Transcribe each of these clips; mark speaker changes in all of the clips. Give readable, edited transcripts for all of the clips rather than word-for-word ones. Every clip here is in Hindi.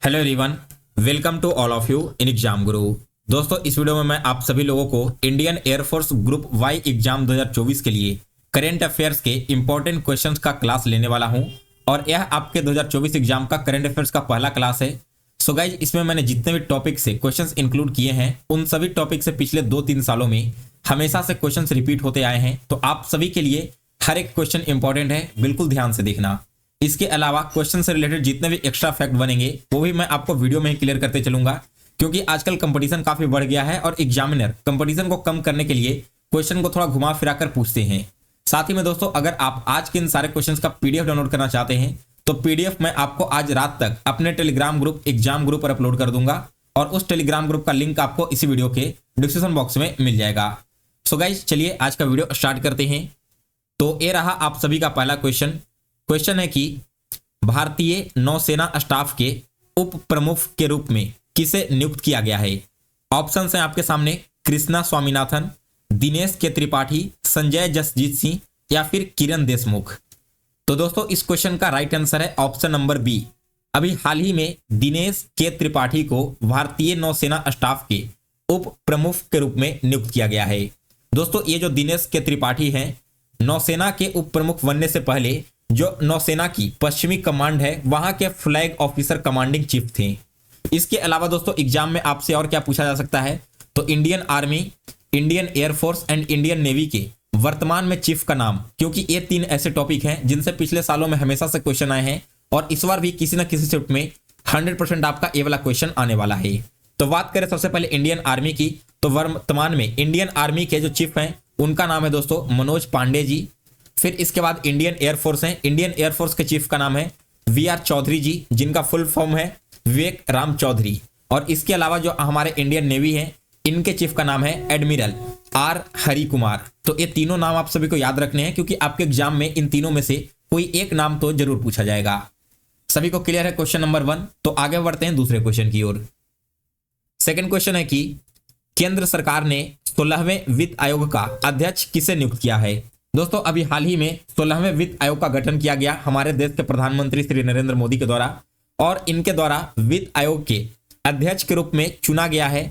Speaker 1: Hello everyone, welcome to all of you in exam Guru. दोस्तों, इस वीडियो में मैं आप सभी लोगों को Indian air force group Y exam 2024 के लिए करंट अफेयर्स के इंपॉर्टेंट क्वेश्चंस का क्लास लेने वाला हूं और यह आपके 2024 एग्जाम का करंट अफेयर्स का पहला क्लास है। सो गाइज, इसमें मैंने जितने भी टॉपिक से क्वेश्चंस इंक्लूड किए हैं उन सभी टॉपिक से पिछले 2-3 सालों में हमेशा से क्वेश्चंस रिपीट होते आए हैं, तो आप सभी के लिए हर एक क्वेश्चन इंपॉर्टेंट है, बिल्कुल ध्यान से देखना। इसके अलावा क्वेश्चन से रिलेटेड जितने भी एक्स्ट्रा फैक्ट बनेंगे वो भी मैं आपको वीडियो में ही क्लियर करते चलूंगा, क्योंकि आजकल कंपटीशन काफी बढ़ गया है और एग्जामिनर कंपटीशन को कम करने के लिए क्वेश्चन को थोड़ा घुमा फिरा कर पूछते हैं। साथ ही में दोस्तों, अगर आप आज के इन सारे क्वेश्चंस का पीडीएफ डाउनलोड करना चाहते हैं तो पीडीएफ मैं आपको आज रात तक अपने टेलीग्राम ग्रुप एग्जाम ग्रुप पर अपलोड कर दूंगा और उस टेलीग्राम ग्रुप का लिंक आपको इसी वीडियो के डिस्क्रिप्शन बॉक्स में मिल जाएगा। सो गाइज, चलिए आज का वीडियो स्टार्ट करते हैं। तो ये रहा आप सभी का पहला क्वेश्चन है कि भारतीय नौसेना स्टाफ के उप प्रमुख के रूप में किसे नियुक्त किया गया है। ऑप्शंस हैं आपके सामने, कृष्णा स्वामीनाथन, दिनेश के त्रिपाठी, संजय जसजीत सिंह या फिर किरण देशमुख। तो दोस्तों, इस क्वेश्चन का राइट आंसर है ऑप्शन नंबर बी। अभी हाल ही में दिनेश के त्रिपाठी को भारतीय नौसेना स्टाफ के उप प्रमुख के रूप में नियुक्त किया गया है। दोस्तों, ये जो दिनेश के त्रिपाठी हैं, नौसेना के उप प्रमुख बनने से पहले जो नौसेना की पश्चिमी कमांड है वहां के फ्लैग ऑफिसर कमांडिंग चीफ थे। इसके अलावा दोस्तों, एग्जाम में आपसे और क्या पूछा जा सकता है, तो Indian army, Indian air force and Indian navy के वर्तमान में चीफ का नाम, क्योंकि ये 3 ऐसे टॉपिक हैं जिनसे पिछले सालों में हमेशा से क्वेश्चन आए हैं और इस बार भी किसी न किसी शिफ्ट में 100% आपका ये वाला क्वेश्चन आने वाला है। तो बात करें सबसे पहले इंडियन आर्मी की, तो वर्तमान में इंडियन आर्मी के जो चीफ हैं उनका नाम है दोस्तों मनोज पांडे जी। फिर इसके बाद इंडियन एयरफोर्स है, इंडियन एयरफोर्स के चीफ का नाम है वीआर चौधरी जी, जिनका फुल फॉर्म है विवेक राम चौधरी। और इसके अलावा जो हमारे इंडियन नेवी है इनके चीफ का नाम है एडमिरल आर हरि कुमार। तो ये तीनों नाम आप सभी को याद रखने हैं, क्योंकि आपके एग्जाम में इन तीनों में से कोई एक नाम तो जरूर पूछा जाएगा। सभी को क्लियर है क्वेश्चन नंबर 1? तो आगे बढ़ते हैं दूसरे क्वेश्चन की ओर। सेकेंड क्वेश्चन है कि केंद्र सरकार ने 16वें वित्त आयोग का अध्यक्ष किसे नियुक्त किया है। दोस्तों, अभी हाल ही में 16वें वित्त आयोग का गठन किया गया हमारे देश के प्रधानमंत्री श्री नरेंद्र मोदी के द्वारा, और इनके द्वारा वित्त आयोग के अध्यक्ष के रूप में चुना गया है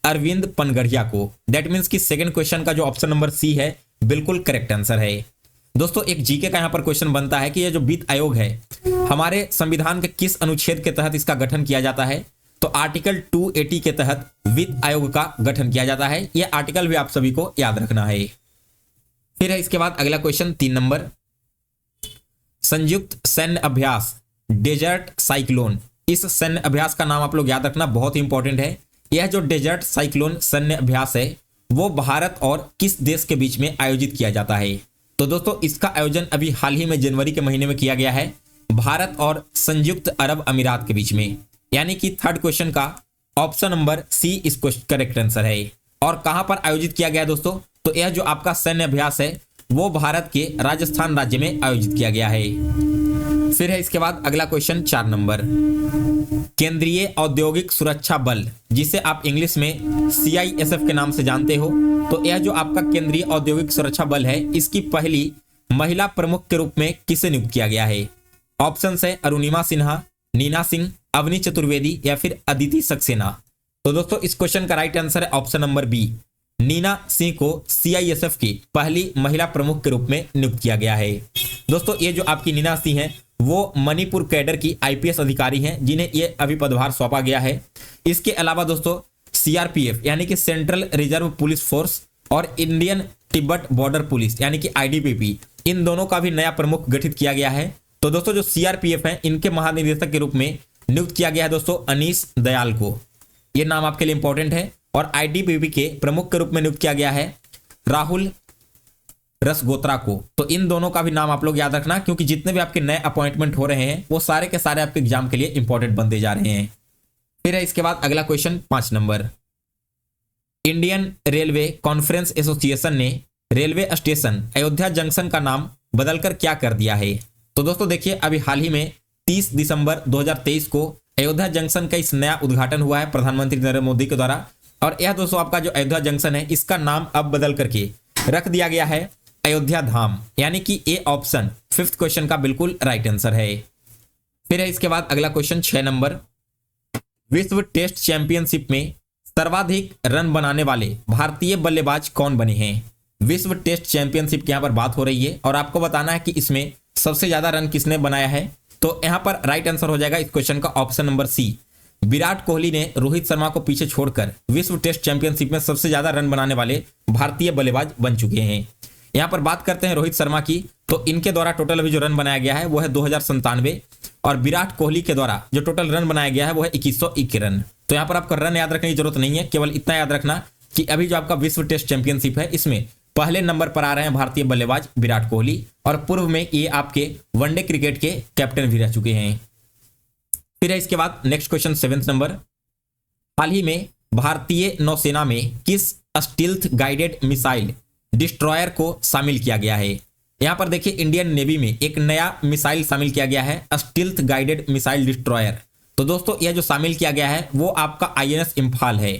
Speaker 1: अरविंद पनगढ़िया को। दैट मीन्स कि सेकंड क्वेश्चन का जो ऑप्शन नंबर सी है बिल्कुल करेक्ट आंसर है। दोस्तों, एक जीके का यहां पर क्वेश्चन बनता है कि यह जो वित्त आयोग है हमारे संविधान के किस अनुच्छेद के तहत इसका गठन किया जाता है। तो आर्टिकल 280 के तहत वित्त आयोग का गठन किया जाता है। यह आर्टिकल भी आप सभी को याद रखना है। फिर है इसके बाद अगला क्वेश्चन 3 नंबर, संयुक्त सैन्य अभ्यास डेजर्ट साइक्लोन। इस सैन्य अभ्यास का नाम आप लोग याद रखना, बहुत ही इंपॉर्टेंट है। यह जो डेजर्ट साइक्लोन सैन्य अभ्यास है वो भारत और किस देश के बीच में आयोजित किया जाता है। तो दोस्तों, इसका आयोजन अभी हाल ही में जनवरी के महीने में किया गया है भारत और संयुक्त अरब अमीरात के बीच में। यानी कि थर्ड क्वेश्चन का ऑप्शन नंबर सी इसको करेक्ट आंसर है। और कहां पर आयोजित किया गया दोस्तों, तो यह जो आपका सैन्य अभ्यास है वो भारत के राजस्थान राज्य में आयोजित किया गया है। फिर है इसके बाद अगला क्वेश्चन 4 नंबर, केंद्रीय औद्योगिक सुरक्षा बल, जिसे आप इंग्लिश में CISF के नाम से जानते हो, तो यह जो आपका केंद्रीय औद्योगिक सुरक्षा बल है इसकी पहली महिला प्रमुख के रूप में किसे नियुक्त किया गया है। ऑप्शन है अरुणिमा सिन्हा, नीना सिंह, अवनी चतुर्वेदी या फिर अदिति सक्सेना। तो दोस्तों, इस क्वेश्चन का राइट आंसर है option number B, Neena Singh को CISF की पहली महिला प्रमुख के रूप में नियुक्त किया गया है। दोस्तों, ये जो आपकी नीना सिंह है वो मणिपुर कैडर की IPS अधिकारी हैं जिन्हें ये अभी पदभार सौंपा गया है। इसके अलावा दोस्तों CRPF यानी कि सेंट्रल रिजर्व पुलिस फोर्स और इंडियन तिब्बत बॉर्डर पुलिस यानी कि IDPP, इन दोनों का भी नया प्रमुख गठित किया गया है। तो दोस्तों, जो CRPF है इनके महानिदेशक के रूप में नियुक्त किया गया है दोस्तों अनीस दयाल को। यह नाम आपके लिए इंपॉर्टेंट है। और IDPP के प्रमुख के रूप में नियुक्त किया गया है राहुल रसगोत्रा को। तो इन दोनों का भी नाम आप लोग याद रखना, क्योंकि जितने भी आपके नए अपॉइंटमेंट हो रहे हैं वो सारे के सारे आपके एग्जाम के लिए इंपॉर्टेंट बनते जा रहे हैं। फिर है इसके बाद अगला question 5 number, Indian railway conference association ने रेलवे स्टेशन अयोध्या जंक्शन का नाम बदलकर क्या कर दिया है। तो दोस्तों देखिए, अभी हाल ही में 30 दिसंबर 2023 को अयोध्या जंक्शन का इस नया उद्घाटन हुआ है प्रधानमंत्री नरेंद्र मोदी के द्वारा। और यह दोस्तों आपका जो अयोध्या जंक्शन है इसका नाम अब बदल करके रख दिया गया है अयोध्या धाम, यानी कि ए ऑप्शन 5th क्वेश्चन का बिल्कुल राइट आंसर है। फिर है इसके बाद अगला क्वेश्चन 6 नंबर, विश्व टेस्ट चैंपियनशिप में सर्वाधिक रन बनाने वाले भारतीय बल्लेबाज कौन बने हैं? विश्व टेस्ट चैंपियनशिप की यहाँ पर बात हो रही है और आपको बताना है कि इसमें सबसे ज्यादा रन किसने बनाया है। तो यहाँ पर राइट आंसर हो जाएगा इस क्वेश्चन का option number C. Virat Kohli ने रोहित शर्मा को पीछे छोड़कर विश्व टेस्ट चैंपियनशिप में सबसे ज्यादा रन बनाने वाले भारतीय बल्लेबाज बन चुके हैं। यहाँ पर बात करते हैं रोहित शर्मा की, तो इनके द्वारा टोटल अभी जो रन बनाया गया है वो है 2097 और विराट कोहली के द्वारा जो टोटल रन बनाया गया है वो है 2101 रन। तो यहाँ पर आपको रन याद रखने की जरूरत नहीं है, केवल इतना याद रखना कि अभी जो आपका विश्व टेस्ट चैंपियनशिप है इसमें पहले नंबर पर आ रहे हैं भारतीय बल्लेबाज विराट कोहली और पूर्व में ये आपके वनडे क्रिकेट के कैप्टन भी रह चुके हैं। फिर है इसके बाद नेक्स्ट क्वेश्चन 7th नंबर। हाल ही में भारतीय नौसेना में किस स्टील्थ गाइडेड मिसाइल डिस्ट्रॉयर को शामिल किया गया है? यहां पर देखिए इंडियन नेवी में एक नया मिसाइल शामिल किया गया है, स्टील्थ गाइडेड मिसाइल डिस्ट्रॉयर। तो दोस्तों यह जो शामिल किया गया है वो आपका INS इम्फाल है,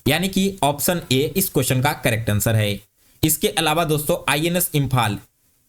Speaker 1: यानी कि ऑप्शन ए इस क्वेश्चन का करेक्ट आंसर है। इसके अलावा दोस्तों INS इम्फाल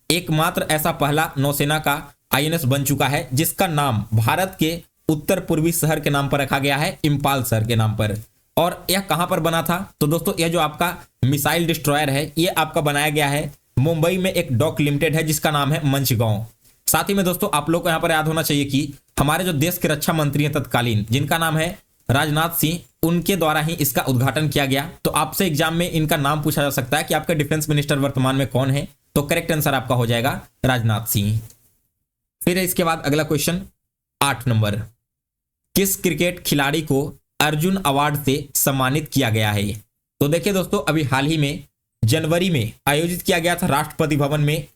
Speaker 1: एकमात्र ऐसा पहला नौसेना का INS बन चुका है जिसका नाम भारत के उत्तर पूर्वी शहर के नाम पर रखा गया है, इम्फाल शहर के नाम पर। और यह कहां पर बना था? तो दोस्तों यह जो आपका मिसाइल डिस्ट्रॉयर है ये आपका बनाया गया है मुंबई में एक डॉक लिमिटेड है जिसका नाम है मंचगांव। साथ ही में दोस्तों आप लोग को यहां पर याद होना चाहिए कि हमारे जो देश के रक्षा मंत्री हैं तत्कालीन, जिनका नाम है राजनाथ सिंह, उनके द्वारा ही इसका उद्घाटन किया गया। तो आपसे एग्जाम में इनका नाम पूछा जा सकता है कि आपका डिफेंस मिनिस्टर वर्तमान में कौन है, तो करेक्ट आंसर आपका हो जाएगा राजनाथ सिंह। फिर इसके बाद अगला क्वेश्चन 8 नंबर। किस क्रिकेट खिलाड़ी को अर्जुन अवार्ड से सम्मानित किया गया है? तो देखिए दोस्तों अभी हाल ही में जनवरी में आयोजित किया गया था राष्ट्रपति भवन में,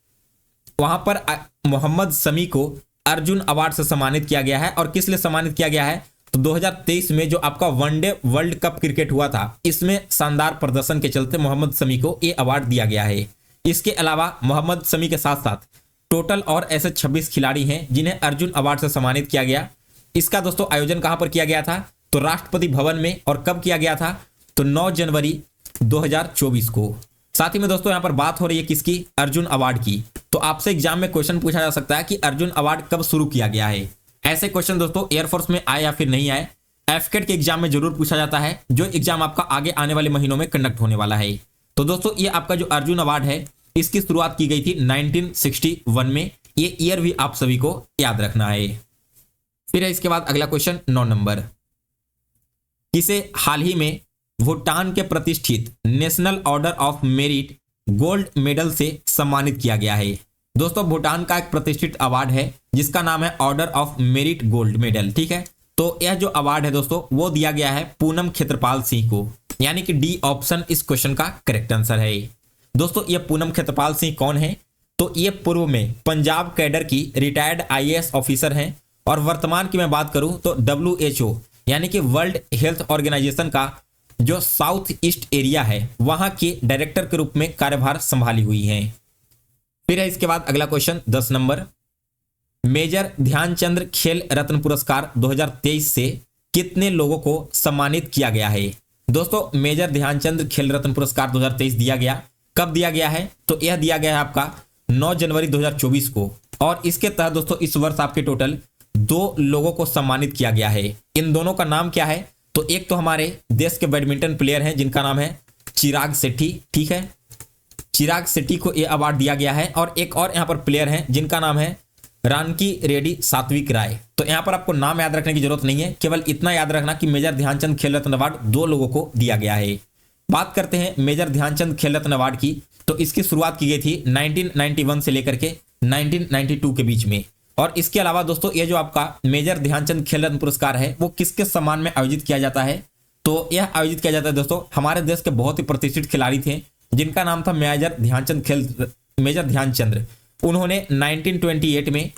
Speaker 1: वहां पर मोहम्मद शमी को अर्जुन अवार्ड से सम्मानित किया गया है। और किस लिए सम्मानित किया गया है? तो 2023 में जो आपका वनडे वर्ल्ड कप क्रिकेट हुआ था इसमें शानदार प्रदर्शन के चलते मोहम्मद शमी को ये अवार्ड दिया गया है। इसके अलावा मोहम्मद शमी के साथ साथ टोटल और ऐसे 26 खिलाड़ी हैं जिन्हें अर्जुन अवार्ड से सम्मानित किया गया। इसका दोस्तों आयोजन कहां पर किया गया था? तो राष्ट्रपति भवन में। और कब किया गया था? तो 9 जनवरी 2024 को। साथ ही में दोस्तों यहां पर बात हो रही है किसकी? अर्जुन अवार्ड की। तो आपसे एग्जाम में क्वेश्चन पूछा जा सकता है कि अर्जुन अवार्ड कब शुरू किया गया है। ऐसे क्वेश्चन दोस्तों एयरफोर्स में आए या फिर नहीं आए, एफकेट के एग्जाम में जरूर पूछा जाता है, जो एग्जाम आपका आगे आने वाले महीनों में कंडक्ट होने वाला है। तो दोस्तों ये आपका जो अर्जुन अवार्ड है इसकी शुरुआत की गई थी 1961 में। ये ईयर भी आप सभी को याद रखना है। फिर है इसके बाद अगला क्वेश्चन 9 नंबर। किसे हाल ही में भूटान के प्रतिष्ठित national order of merit gold medal से सम्मानित किया गया है? दोस्तों भूटान का एक प्रतिष्ठित अवार्ड है जिसका नाम है order of merit gold medal, ठीक है। तो यह जो अवार्ड है दोस्तों वो दिया गया है पूनम खेत्रपाल सिंह को, यानी कि डी ऑप्शन इस क्वेश्चन का करेक्ट आंसर है। दोस्तों ये पूनम खेत्रपाल सिंह कौन है? तो ये पूर्व में पंजाब कैडर की रिटायर्ड IAS ऑफिसर हैं और वर्तमान की मैं बात करूं तो WHO यानी कि वर्ल्ड हेल्थ ऑर्गेनाइजेशन का जो साउथ ईस्ट एरिया है वहां के डायरेक्टर के रूप में कार्यभार संभाली हुई हैं। फिर है इसके बाद अगला क्वेश्चन 10 नंबर। मेजर ध्यानचंद खेल रत्न पुरस्कार 2023 से कितने लोगों को सम्मानित किया गया है? दोस्तों मेजर ध्यानचंद खेल रत्न पुरस्कार 2023 दिया गया। कब दिया गया है? तो यह दिया गया है आपका 9 जनवरी 2024 को। और इसके तहत दोस्तों इस वर्ष आपके टोटल 2 लोगों को सम्मानित किया गया है। इन दोनों का नाम क्या है? तो एक तो हमारे देश के बैडमिंटन प्लेयर हैं जिनका नाम है चिराग शेट्टी, ठीक है। चिराग शेट्टी को यह अवार्ड दिया गया है। और एक और यहाँ पर प्लेयर हैं जिनका नाम है रानकी रेड्डी सात्विक राय। तो यहाँ पर आपको नाम याद रखने की जरूरत नहीं है, केवल इतना याद रखना कि मेजर ध्यानचंद खेल रत्न अवार्ड 2 लोगों को दिया गया है। बात करते हैं मेजर ध्यानचंद खेल रत्न अवार्ड की, तो इसकी शुरुआत की गई थी 1991 से लेकर के 1992 के बीच में। और इसके अलावा दोस्तों ये जो आपका मेजर ध्यानचंद खेल रत्न पुरस्कार है वो किसके सम्मान में आयोजित किया जाता है? तो यह आयोजित किया जाता है दोस्तों हमारे देश के बहुत ही प्रतिष्ठित खिलाड़ी थे जिनका नाम था मेजर ध्यानचंद। उन्होंने 1928 में,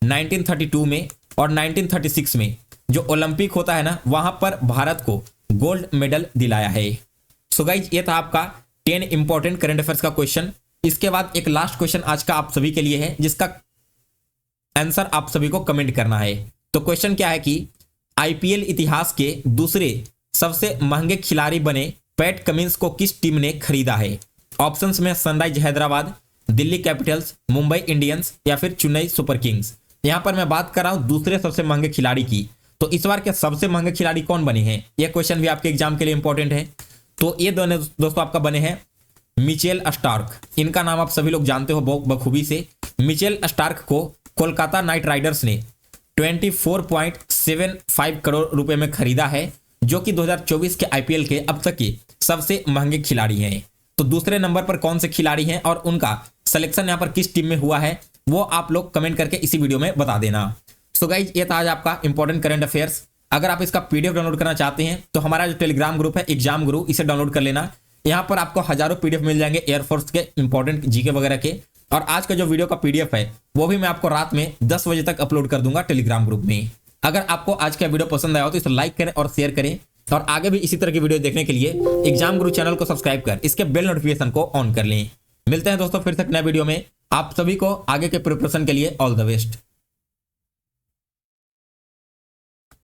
Speaker 1: 1932 में और 1936 में जो ओलंपिक होता है ना वहां पर भारत को गोल्ड मेडल दिलाया है। सो गाइज ये था आपका 10 इंपॉर्टेंट करंट अफेयर्स का क्वेश्चन। इसके बाद एक लास्ट क्वेश्चन आज का आप सभी के लिए है जिसका आंसर आप सभी को कमेंट करना है। तो क्वेश्चन क्या है कि IPL इतिहास के दूसरे सबसे महंगे खिलाड़ी बने पैट कमिंस को किस टीम ने खरीदा है? ऑप्शंस में sunrise Hyderabad, Delhi Capitals, Mumbai Indians या फिर चेन्नई सुपर किंग्स। यहां पर मैं बात कर रहा हूं दूसरे सबसे महंगे खिलाड़ी की। तो इस बार के सबसे महंगे खिलाड़ी कौन बने हैं, यह क्वेश्चन भी आपके एग्जाम के लिए इंपॉर्टेंट है। तो ये दोनों दोस्तों आपका बने हैं मिचेल स्टार्क। इनका नाम आप सभी लोग जानते हो बखूबी से। मिचेल स्टार्क को कोलकाता नाइट राइडर्स ने 24.75 करोड़ रुपए में खरीदा है, जो कि 2024 के आईपीएल के अब तक के सबसे महंगे खिलाड़ी हैं। तो दूसरे नंबर पर कौन से खिलाड़ी हैं और उनका सिलेक्शन यहाँ पर किस टीम में हुआ है, वो आप लोग कमेंट करके इसी वीडियो में बता देना। सो गाइज, ये था आज आपका इंपॉर्टेंट करंट अफेयर्स। अगर आप इसका पीडीएफ डाउनलोड करना चाहते हैं तो हमारा जो टेलीग्राम ग्रुप है एग्जाम गुरु, इसे डाउनलोड कर लेना। यहाँ पर आपको हजारों पीडीएफ मिल जाएंगे एयरफोर्स के इंपॉर्टेंट जीके वगैरह के। और आज का जो वीडियो का पीडीएफ है वो भी मैं आपको रात में 10 बजे तक अपलोड कर दूंगा टेलीग्राम ग्रुप में। अगर आपको आज का वीडियो पसंद आया हो तो इसे लाइक करें और शेयर करें, और आगे भी इसी तरह की वीडियो देखने के लिए एग्जाम गुरु चैनल को सब्सक्राइब कर इसके बेल नोटिफिकेशन को ऑन कर लें। मिलते हैं दोस्तों फिर से नए वीडियो में। आप सभी को आगे के प्रिपरेशन के लिए ऑल द बेस्ट।